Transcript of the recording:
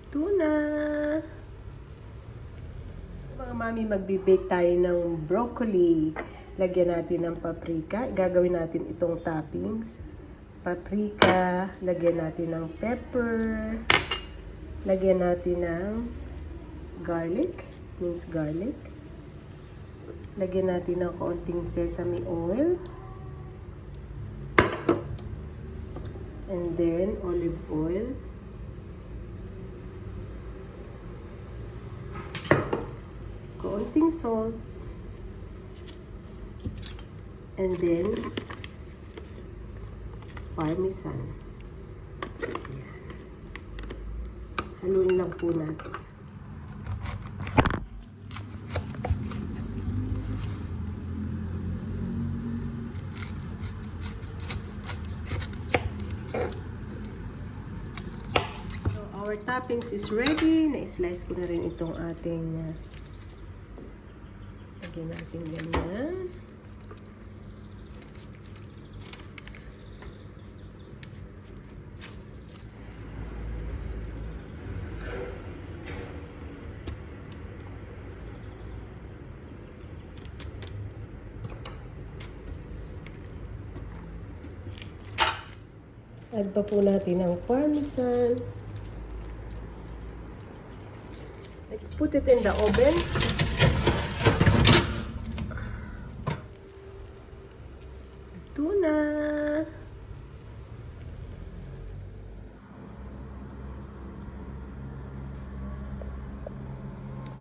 Tuna! Mga mami, magbe-bake tayo ng broccoli. Lagyan natin ng paprika. Gagawin natin itong toppings. Paprika. Lagyan natin ng pepper. Lagyan natin ng garlic. Minced garlic. Lagyan natin ng konting sesame oil. And then, olive oil. Konting salt. And then, parmesan. Ayan. Haluin lang po natin. So, our toppings is ready. Na-slice ko na rin itong ating lagyan natin ganyan. Add pa po natin ang parmesan. Let's put it in the oven.